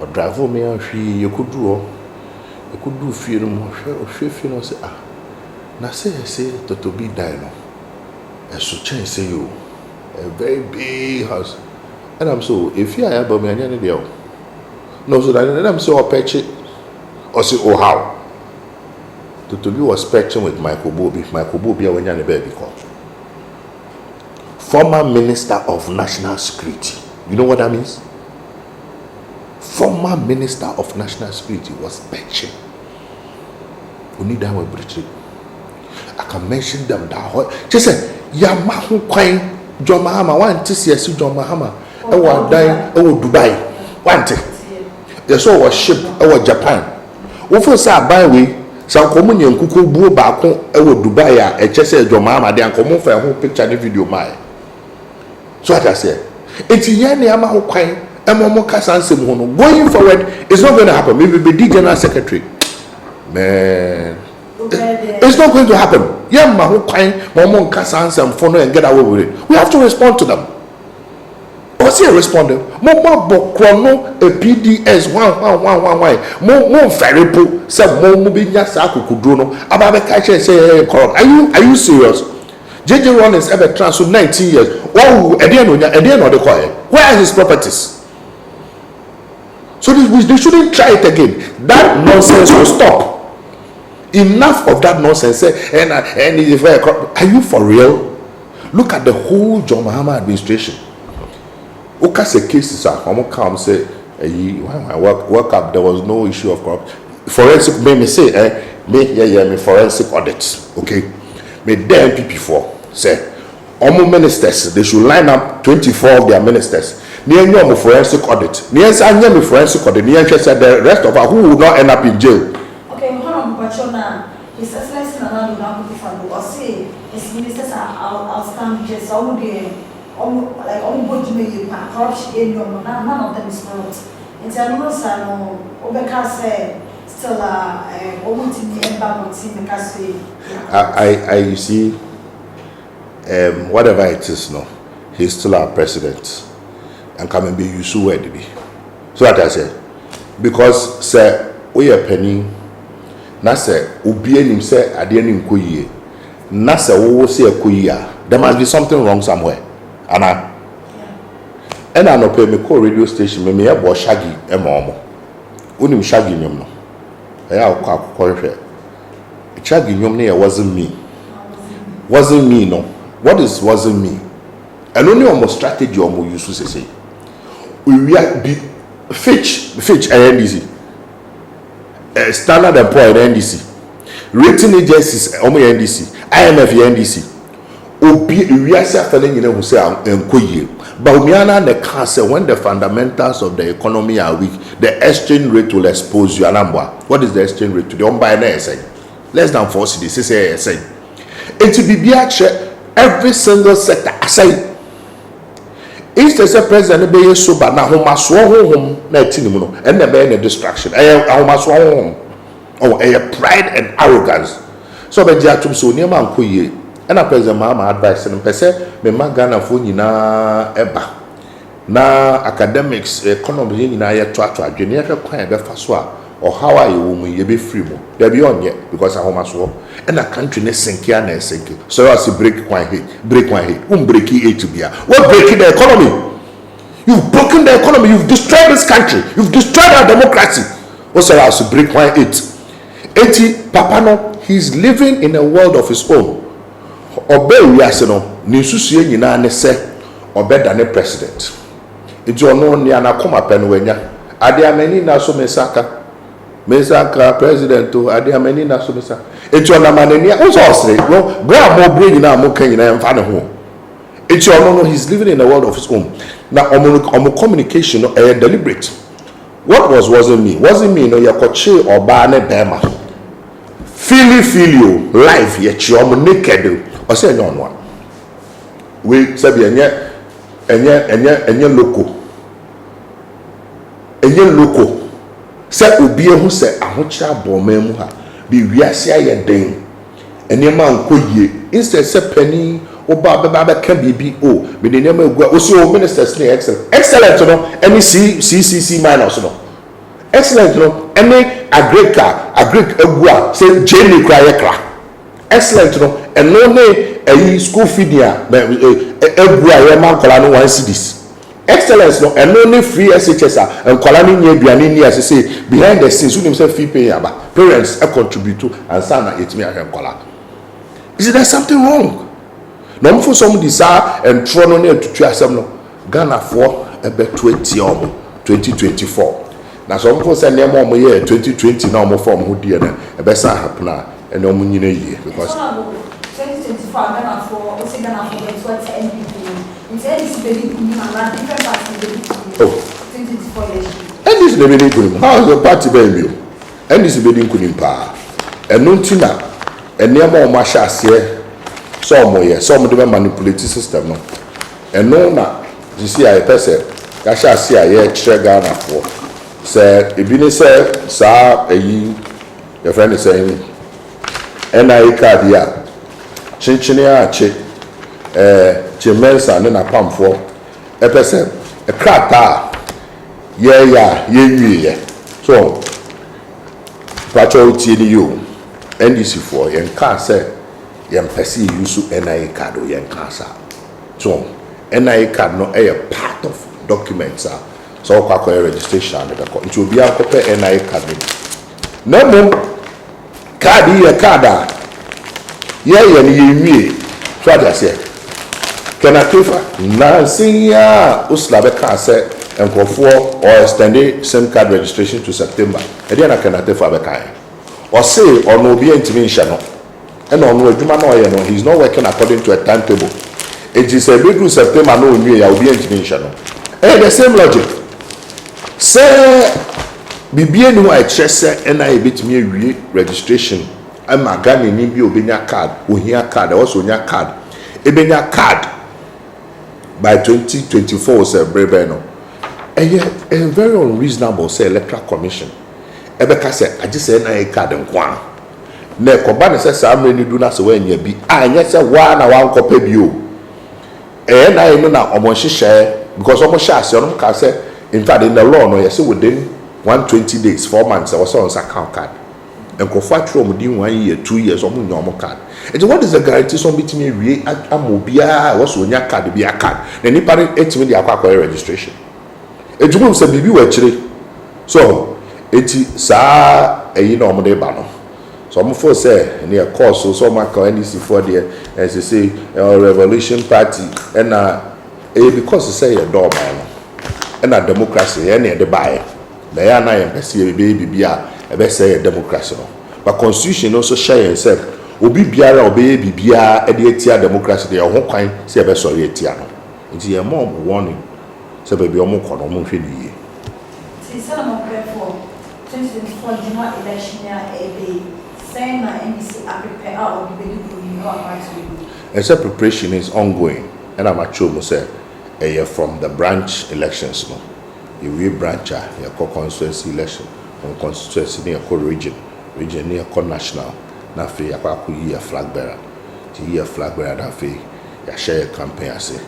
S1: o drive me ahwi you could do fie no mo hwe fie no say na say to be die no e so chen say you a very big house and I'm so if you are about me anya dey no so that I'm so patch or say oh how to be was patching with Michael Bobi when you baby call former Minister of National Security. You know what that means? former Minister of National Security was betching. We need that bridge. I can mention them that. Just say, Yamahu Quine, John Mahama, one to see John Mahama. I was dying, Dubai. One thing. They saw a ship, Japan. Over say byway, some communion kuku boo back Dubai, a chess John Mahama, they are common for a whole picture and video. My. So what I say, it's Yanni Amahu Quine. Going forward, it's not going to happen. Maybe be the general secretary. Man, it's not going to happen. Yeah, Mahu Quine, Momon Kassans and Fono and get away with it. We have to respond to them. What's he responding? Momo Bokrono, a PDS 11111. Mo Faripo, some more Mubinya Saku Kudrono. About the catcher say, are you serious? JJ Rollins ever transferred 19 years. Oh, at the end of the choir. Where are his properties? So they shouldn't try it again. That nonsense will stop. Enough of that nonsense. And are you for real? Look at the whole John Mahama administration. Okase cases are come say when I work up, there was no issue of corruption. Forensic me say me forensic audits. Okay. Me the MPP for say all ministers they should line up 24 of their ministers. Near no forensic audit. Near any forensic audit. Near said the rest of us who will not end up in jail.
S2: Okay, hold on, Pachona. His Excellency Nana Lunaku Bifando or say his ministers are outstanding just all day. Like almost corruption, none of them is corrupt. It's a no son, Obeka said, still almost in the embargo team. You see, whatever it is, no, he's still our president. And come and be used to where to be. So that I said, because say we are penny, na say ubi him say adeni mkoye, na say wo say koya. There must be something wrong somewhere. And I no pay me call radio station me about Shaggy emomo. Unim Shaggy nyom no. Eya akọ Shaggy nyom ne wasn't me. Wasn't me no. What is wasn't me? And only almost strategy almost used to say. We be Fitch NDC, Standard & Poor's NDC, rating agencies NDC, IMF NDC. We are saying who say but we are not the cancer when the fundamentals of the economy are weak. The exchange rate will expose you. What is the exchange rate? The unbiased say less than 4 cedis. Say it to be every single sector aside. If the president be so bad now, home so home na tinimuno, and the be a distraction. Home so home. Oh, a pride and arrogance. So be dia tum so niam ankoye. And a president Mahama advice and pese me magana fo nyina eba. Na academics economy nyina ye to adwene ye kwan be fa so a or how are you ye be free mo. There be on yet because home so and a country ne sinkia na sinki. So as break one hit. Break it to be. What breaking the economy? You've broken the economy. You've destroyed this country. You've destroyed our democracy. Also as to break one hit. Papano, he's living in a world of his own. Obey Yasino, Nisusi Yina ne se, obey than president. It's your known Yana Koma Penwenya. Adia many naso Mesaka president to Adia many naso mesa. It's your Namania also well, grab more brain in our Mokan and Fana home. It's your no, he's living in a world of his own. Now, communication deliberate. What wasn't me? Wasn't me, no, your coach or Bane Bema. Feel you, life, yet you're naked. Or say no one. We said, and yet local. And yet local. Say, Ubi who said, I want you to be Riasia Yadane. And your man could ye. Instead, say Penny. Baba can be oh, but the name of also ministers excellent, you know, any CCC minus, you know, excellent, you know, any agric say Jenny Krayakra, excellent, you know, and no name a school feeder, man Colano 1 cities, excellent, you know, and no name free SHS and Colani near Bianini as I say behind the scenes, who himself fee pay parents a contribute to and son it's me and Cola. Is there something wrong? No for some desire and thrown on to try some Ghana for about 2024.
S1: na so mfo se nneema omo ye 2020 na omo form ho die na e be sa happen na ene omo nyina yie because
S2: 2024 Ghana for o se Ghana for the 20 NPP it's any believe in na different parties oh 2024 election
S1: and this the believe in how is the party be you and this believe in pa eno ntina nneema omo ahya ase so omo ye so omo de manipulate system no eno na disi a person ya hya ase a ye kire Ghana for say ebi ni say sa eyi your friend is saying NIA card ya chinchini a che chimensa ne na pamfo e person e krata ye wiye so pacho tie ni yo NDC for yen ka say yen pesi use NIA card o yen ka sa so NIA card no e part of documents so kwa registration and the it will be a copy NIA card no mo card here card ye wie so I say can I prefer nansia uslabe ka say enkofo or extend SIM card registration to September e dey na can I prefer be kai or say or no be ntimi nhye no e no no adwuma no ye no he's not working according to a timetable it is a big September no nwie ya obi ntimi nhye no the same logic say bibie ni wa kire say na e betimi awie registration ama Ghana ni bi obenya card ohia card also nya card ebenya card by 2024 say brebe no very unreasonable say electoral commission ebeka say agi say na e card nkwa na ekoba ne say samre ni du na se wa nya bi anya say wa na wa nkopa bi o na e no na omonhyehyɛ because almost share say on can say in fact in the law no yes within 120 days 4 months I was on account card and go for from within 1 year 2 years or more card and what is the guarantee some between we amobia was on your card be a card then you parent 8 million akwa registration e jumum say bibi wa chire so eti sa eyi na omode ba no so I'm for say near course so my NDC for there as they say revolution party and because say a door man and a democracy any the buy na ya na yen pese be bibia e be say democracy no but constitution also share yourself obi biara obe bibia e de etia democracy de ho kwan say e be sorry etia no nti ye mo warning say be omo kono mo hwe ni
S2: see say mo pray for 2024 general election ya e be saying na NDC prepare out of the believe no advice we
S1: do preparation is ongoing and I'm actually say from the branch elections no we branch your constituency election on constituency near region near national na fe yakwa yi flag bearer ti yi flag bearer na fe ya share campaign ase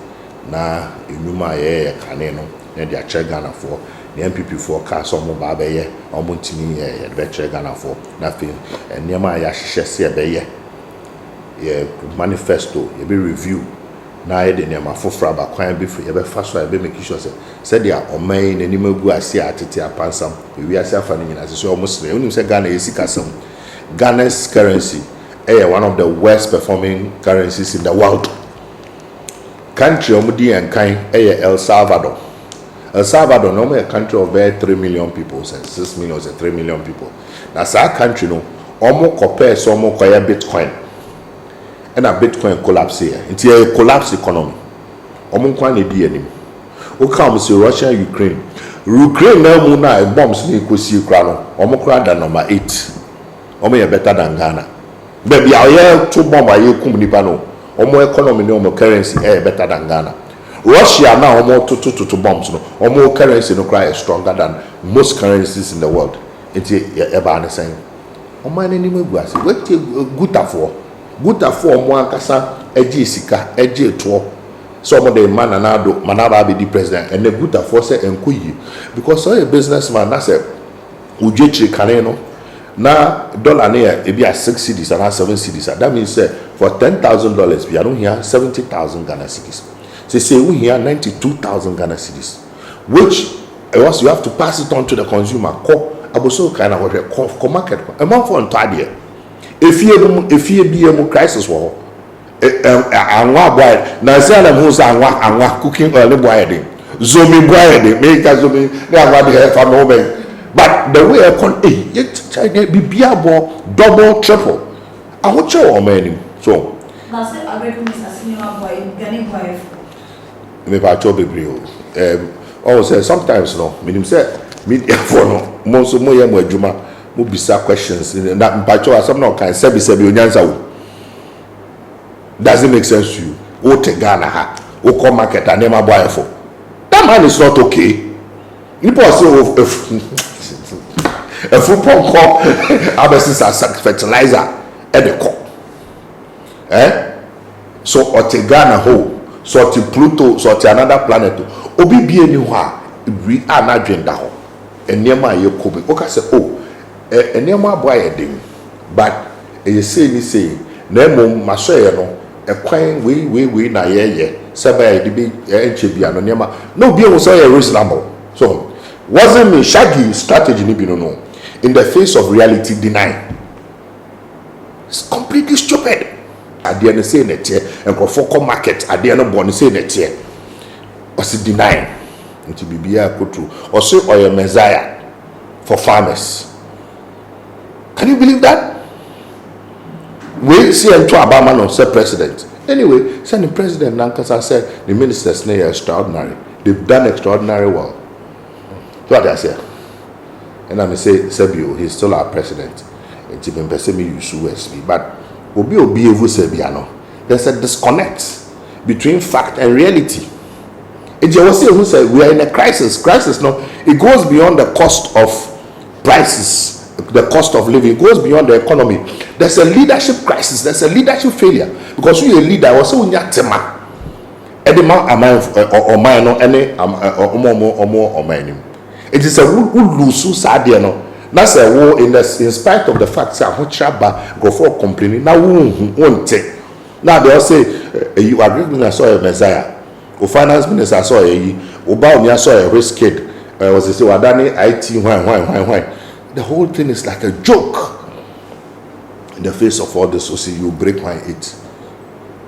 S1: na enuma ye kane no na dia che Ghana for the MPP for ka so mo ba be ye omo ntimi ye be che Ghana for na fe enema ya hye se be ye manifesto ye be review na ye de nema fofra ba kwan be free ye be fa so ye be make sure say dia oman na nima gu ase atete apansam we ase afa ni nyina so omo sere onim say Ghana ye sikasam Ghana's currency one of the worst performing currencies in the world country omudi en kan El Salvador no a country of 3 million people 6 million 3 million people na sa country no omo compare so omo koya Bitcoin and a Bitcoin collapse here. It's a collapse economy. Omunkwan edi anim. O come see Russia, Ukraine now muna bombs ni kosi kra no. Omo kra da number 8. Omo ye better than Ghana. Baby aye two bomb aye kum nipa no. Omo economy no omo currency better than Ghana. Russia now omo two bombs no. Omo currency no cry is stronger than most currencies in the world. It's eba na saying. Omo ani mu guase. What good for mo ankasa eje sika eje to some of the manaba be the president and the good for say enkoyi because so a businessman na say ujechi kane no na dollar na e be 6 cedis and 7 cedis that means say for $10,000 we are here 70,000 Ghana cedis say we here 92,000 Ghana cedis which once you have to pass it on to the consumer aboso kind of market a month for entire if you be a crisis war anwa boy na say na hu say anwa cooking oil boy dey zomi boy dey make zomi na anwa dey for no be But the way I con be double, triple. I want you all many. So
S2: now say I reckon Mr. Senior boy, Ghanaian boy.
S1: Me pa cho bebre o say sometimes no me say media for no mo so mo ye mo adwuma mo bisa questions na pa cho asem no kan sebi onyansa wo. Does it make sense to you? O te Ghana ha o come market and never buy for. That man is not okay. You say a football call abesisa fertilizer at the call. So o te Ghana ho so to Pluto, so to another planet. Obi be anywhere, we are not agenda ho. And near my yokobi. Okay, say, oh, and near my boy a ding. But you say, Nemo, Masoya, no, a quine, we, na ye, Sabay, the big HB, and Nema. No, be also reasonable. So, wasn't me shaggy strategy, no, in the face of reality deny. It's completely stupid. At the end say net here and for market at the end born say net here was denying into bibia kotu or say oil messiah for farmers. Can you believe that? We see and to Obama no say president anyway sending president Ankrah said the ministers are extraordinary, they've done extraordinary well. So what I say, and I say Sebio, he's still our president and even person me use USB, but there's a disconnect between fact and reality. It was who said we are in a crisis. Crisis, no, it goes beyond the cost of prices, the cost of living. It goes beyond the economy. There's a leadership crisis. There's a leadership failure because you a leader. Also, when you're tema, edema or mine or any or mine. It is a lose sadie no. That's a war in spite of the fact that Hochaba go for complaining. Now won't take. Now they all say you agree with me. I saw a messiah. O finance minister saw a Obama me saw a risk kid. Was say Wadani IT why. The whole thing is like a joke. In the face of all this, so see you break my head.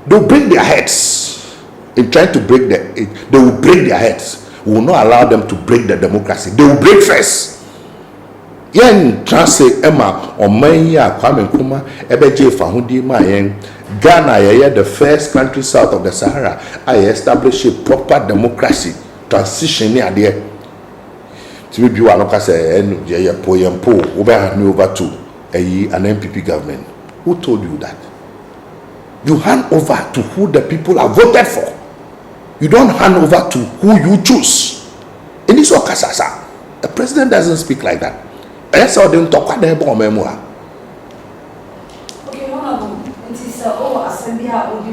S1: They'll break their heads in trying to break they will break their heads. We will not allow them to break the democracy. They will break first. Yen translate Emma or Maya Kwame Nkrumah Ebeje Fahudi Mayen Ghana ye the first country south of the Sahara I establish a proper democracy transition near there. To be you are not say ye poem po over to an MPP government. Who told you that? You hand over to who the people are voted for. You don't hand over to who you choose. In this Okasasa, the president doesn't speak like that. I saw them talk about their memoir.
S2: Okay, one of them. It is assembly or the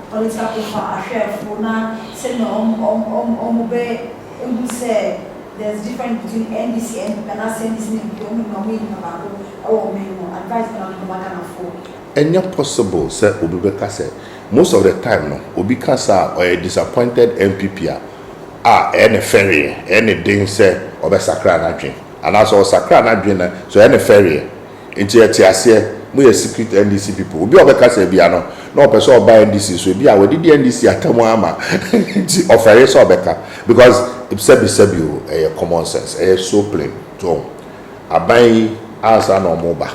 S2: political affair for now. Say no, who say there's difference between NDC and NDC advice
S1: and not possible, sir. Obibeka said most of the time, no, Obikasa or a disappointed MPP any ferry, any thing say or be sakra na dream. And also sakra na dream so any ferry into a tiase we secret NDC people. Obi obeka say bia no person buy NDC so bia we did the NDC atamu ama offer so obeka because it sebi a common sense so plain so aban asa no moba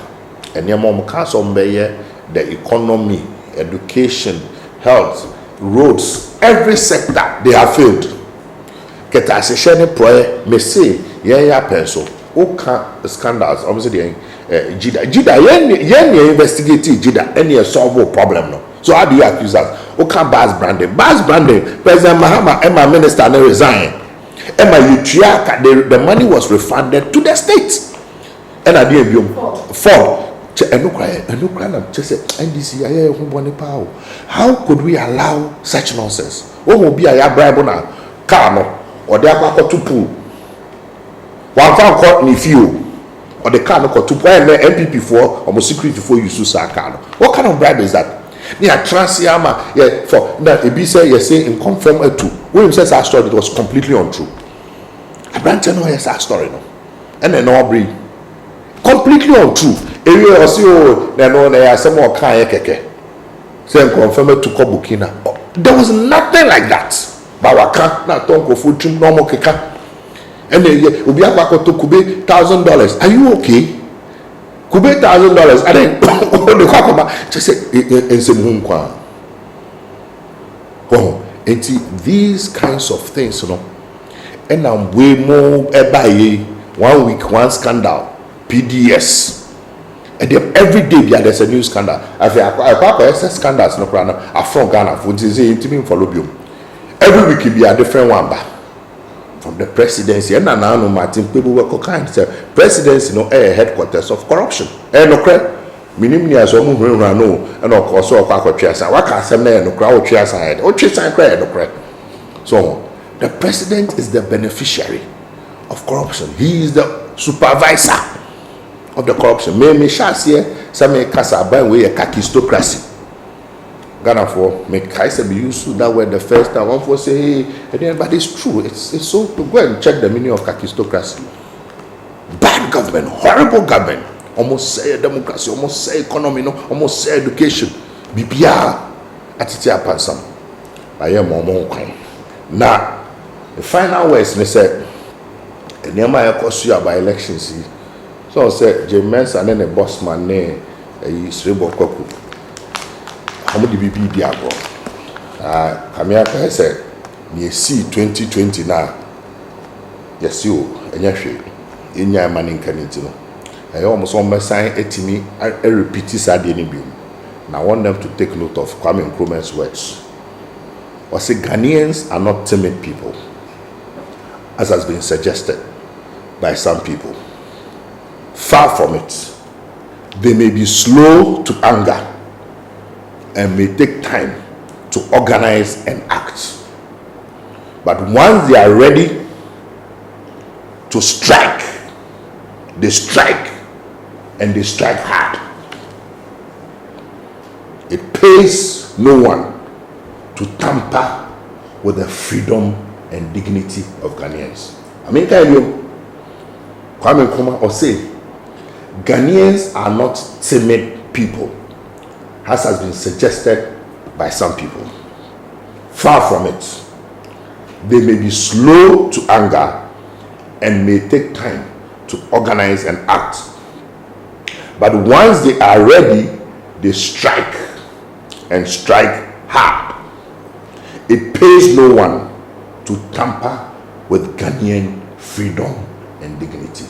S1: enya mom ka so mbeye the economy, education, health, roads, every sector they have failed. Keta se shene proye me say ya peso oka scandals obviously jida yen investigate jida any solve problem no. So how do you accuse us? Oka Bas Brandon President Mahama Emma minister no resign. Emma the money was refunded to the state. And I did Ford how could we allow such nonsense? What will be a bribe na car no or the aqua to pool? One found caught in few or the car no to pool MPP for almost secret before you use a car. What kind of bribe is that? Near Transiama, yeah, for that a say you say in confirm to William says our story, it was completely untrue. I branch no yes our story no. And then no breed. Completely untrue. Area also no some more car keke. Say confirm to Burkina. There was nothing like that. Bawaka na tonko food trim normal keka. And then Ubi Akwa to Kube $1,000. Are you okay? Kube $1,000. And then the Kwakoma just say oh, and these kinds of things, you know. And I'm way more by 1 week, one scandal, PDS. And then every day there's a new scandal. I scandals no problem. I from Ghana for this follow you. Every week it be a different one from the presidency. And now no Martin people work kind. Presidency no headquarters of corruption. No crap. Minimum as no and of course so what can say no crowd side. No crap. So the president is the beneficiary of corruption. He is the supervisor of the corruption. Me shas here some kasa by way a kakistocracy. Ghana for me kaisa be used to that word the first time. One for say hey, but it's true. It's so to go and check the meaning of kakistocracy. Bad government, horrible government. Almost say democracy, almost say economy, no, almost say education. BPR atitia pansam. I am more kind. Now the final words they said and near cost you by elections. So I said James and then a boss man name is Rebo Koku. How many BB Diabo? Kamiaka said near C 2020 now. Yes, you and Yashi in your man in Canitino. I almost almost sign it to me. I repeat this at the end. Now I want them to take note of Kwame Nkrumah's words. I say Ghanaians are not timid people, as has been suggested by some people. Far from it. They may be slow to anger and may take time to organize and act. But once they are ready to strike, they strike and they strike hard. It pays no one to tamper with the freedom and dignity of Ghanaians. I mean, Kwame Nkrumah or say, Ghanaians are not timid people, as has been suggested by some people. Far from it. They may be slow to anger and may take time to organize and act. But once they are ready, they strike and strike hard. It pays no one to tamper with Ghanaian freedom and dignity.